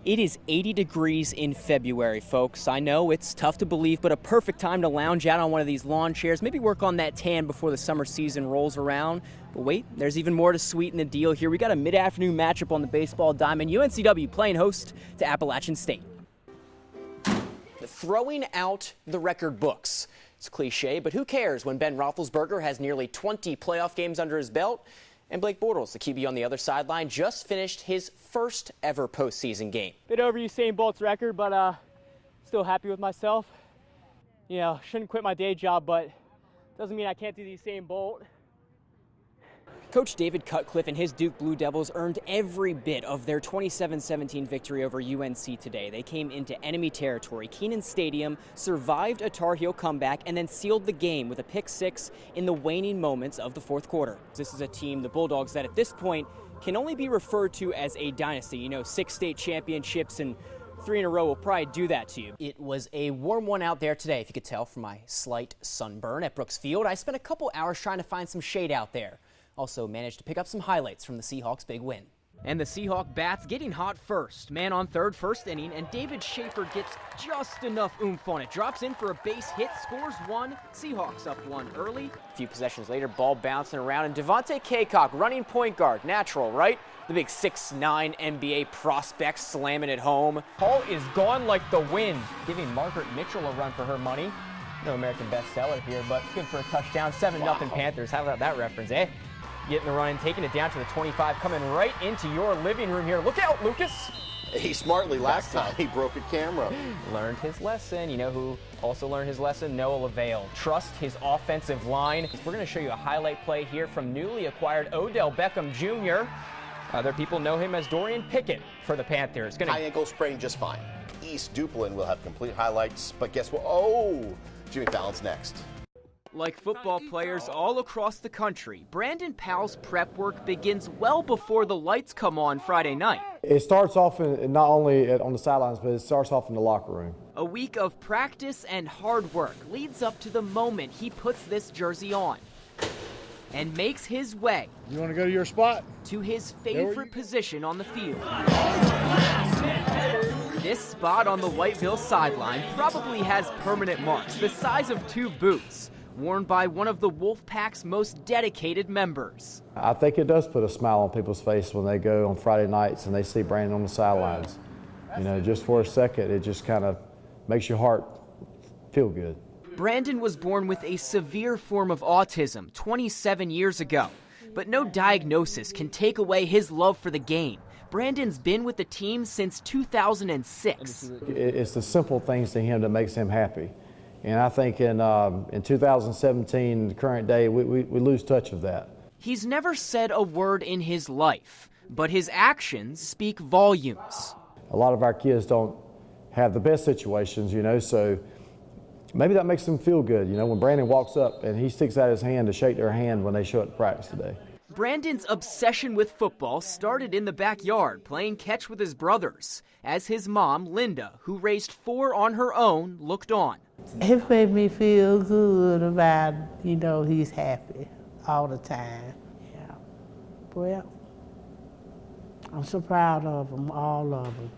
It is 80 degrees in February, folks. I know it's tough to believe, but a perfect time to lounge out on one of these lawn chairs, maybe work on that tan before the summer season rolls around. But wait, there's even more to sweeten the deal here. We got a mid-afternoon matchup on the baseball diamond. UNCW playing host to Appalachian State. Throwing out the record books. It's cliche, but who cares when Ben Roethlisberger has nearly 20 playoff games under his belt? And Blake Bortles, the QB on the other sideline, just finished his first ever postseason game. Bit over Usain Bolt's record, but still happy with myself. You know, shouldn't quit my day job, but doesn't mean I can't do the Usain Bolt. Coach David Cutcliffe and his Duke Blue Devils earned every bit of their 27-17 victory over UNC today. They came into enemy territory, Kenan Stadium, survived a Tar Heel comeback, and then sealed the game with a pick-6 in the waning moments of the fourth quarter. This is a team, the Bulldogs, that at this point can only be referred to as a dynasty. You know, 6 state championships and 3 in a row will probably do that to you. It was a warm one out there today, if you could tell from my slight sunburn at Brooks Field. I spent a couple hours trying to find some shade out there. Also managed to pick up some highlights from the Seahawks' big win. And the Seahawk bats getting hot first. Man on third, first inning, and David Schaefer gets just enough oomph on it. Drops in for a base hit, scores 1. Seahawks up 1 early. A few possessions later, ball bouncing around, and Devontae Kaycock, running point guard. Natural, right? The big 6'9" NBA prospect slamming it home. Ball is gone like the wind, giving Margaret Mitchell a run for her money. No American bestseller here, but good for a touchdown. 7-0 Panthers. How about that reference, eh? Getting the run, taking it down to the 25, coming right into your living room here. Look out, Lucas. He smartly last time he broke a camera. Learned his lesson. You know who also learned his lesson? Noah LaVale. Trust his offensive line. We're going to show you a highlight play here from newly acquired Odell Beckham Jr. Other people know him as Dorian Pickett for the Panthers. High ankle sprain just fine. East Duplin will have complete highlights, but guess what? Oh, Jimmy Fallon's next. Like football players all across the country, Brandon Powell's prep work begins well before the lights come on Friday night. It starts off not only on the sidelines, but it starts off in the locker room. A week of practice and hard work leads up to the moment he puts this jersey on and makes his way. You want to go to your spot? To his favorite position on the field. This spot on the Whiteville sideline probably has permanent marks the size of 2 boots. Worn by one of the Wolfpack's most dedicated members. I think it does put a smile on people's face when they go on Friday nights and they see Brandon on the sidelines. You know, just for a second, it just kind of makes your heart feel good. Brandon was born with a severe form of autism 27 years ago, but no diagnosis can take away his love for the game. Brandon's been with the team since 2006. It's the simple things to him that makes him happy. And I think in 2017, the current day, we lose touch of that. He's never said a word in his life, but his actions speak volumes. A lot of our kids don't have the best situations, you know, so maybe that makes them feel good, you know, when Brandon walks up and he sticks out his hand to shake their hand when they show up to practice today. Brandon's obsession with football started in the backyard, playing catch with his brothers, as his mom, Linda, who raised 4 on her own, looked on. It made me feel good about, you know, he's happy all the time. Yeah. Well, I'm so proud of him, all of them.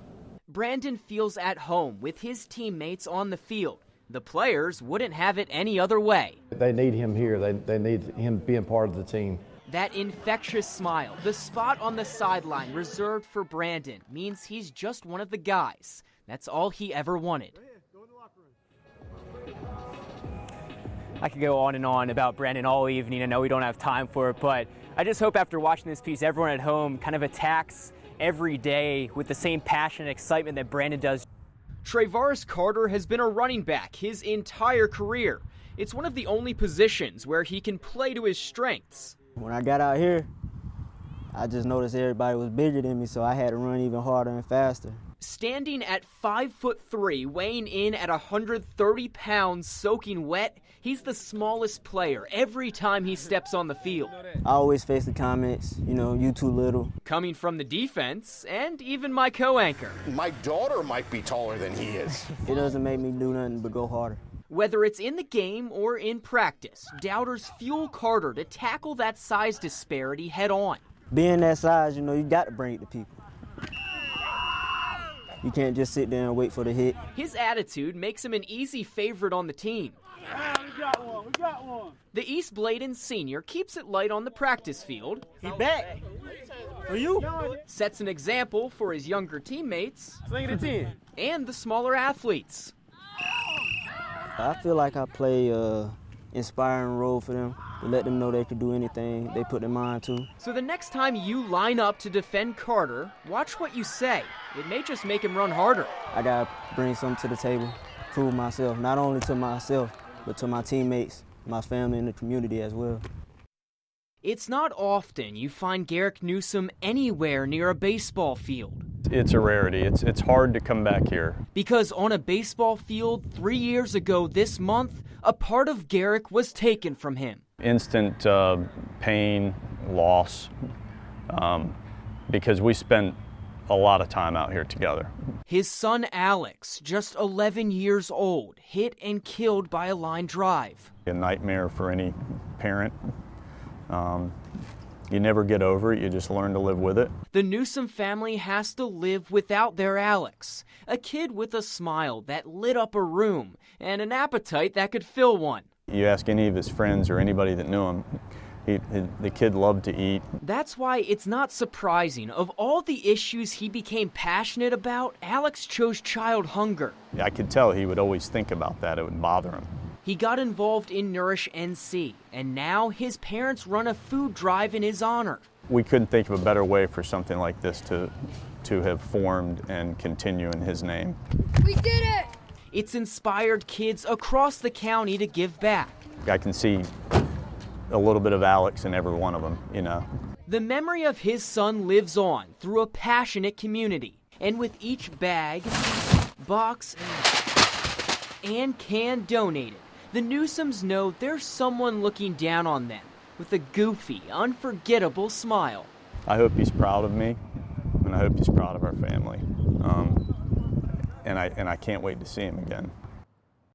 Brandon feels at home with his teammates on the field. The players wouldn't have it any other way. They need him here. They need him being part of the team. That infectious smile, the spot on the sideline reserved for Brandon, means he's just one of the guys. That's all he ever wanted. I could go on and on about Brandon all evening. I know we don't have time for it, but I just hope after watching this piece, everyone at home kind of attacks every day with the same passion and excitement that Brandon does. Travaris Carter has been a running back his entire career. It's one of the only positions where he can play to his strengths. When I got out here, I just noticed everybody was bigger than me, so I had to run even harder and faster. Standing at 5'3", weighing in at 130 pounds, soaking wet, he's the smallest player every time he steps on the field. I always face the comments, you know, you too little. Coming from the defense, and even my co-anchor. My daughter might be taller than he is. It doesn't make me do nothing but go harder. Whether it's in the game or in practice, doubters fuel Carter to tackle that size disparity head on. Being that size, you know, you got to bring it to people. You can't just sit there and wait for the hit. His attitude makes him an easy favorite on the team. We got one. The East Bladen senior keeps it light on the practice field. He back. For you? Sets an example for his younger teammates. Swing it to 10. And the smaller athletes. I feel like I play an inspiring role for them, to let them know they can do anything they put their mind to. So the next time you line up to defend Carter, watch what you say. It may just make him run harder. I gotta bring something to the table, prove myself, not only to myself, but to my teammates, my family, and the community as well. It's not often you find Garrick Newsom anywhere near a baseball field. It's a rarity. It's hard to come back here. Because on a baseball field 3 years ago this month, a part of Garrick was taken from him. Instant pain, loss, because we spent a lot of time out here together. His son Alex, just 11 years old, hit and killed by a line drive. A nightmare for any parent. You never get over it, you just learn to live with it. The Newsom family has to live without their Alex, a kid with a smile that lit up a room and an appetite that could fill one. You ask any of his friends or anybody that knew him, the kid loved to eat. That's why it's not surprising. Of all the issues he became passionate about, Alex chose child hunger. I could tell he would always think about that. It would bother him. He got involved in Nourish NC, and now his parents run a food drive in his honor. We couldn't think of a better way for something like this to have formed and continue in his name. We did it! It's inspired kids across the county to give back. I can see a little bit of Alex in every one of them, you know. The memory of his son lives on through a passionate community. And with each bag, box, and can donated, the Newsoms know there's someone looking down on them with a goofy, unforgettable smile. I hope he's proud of me, and I hope he's proud of our family. And I can't wait to see him again.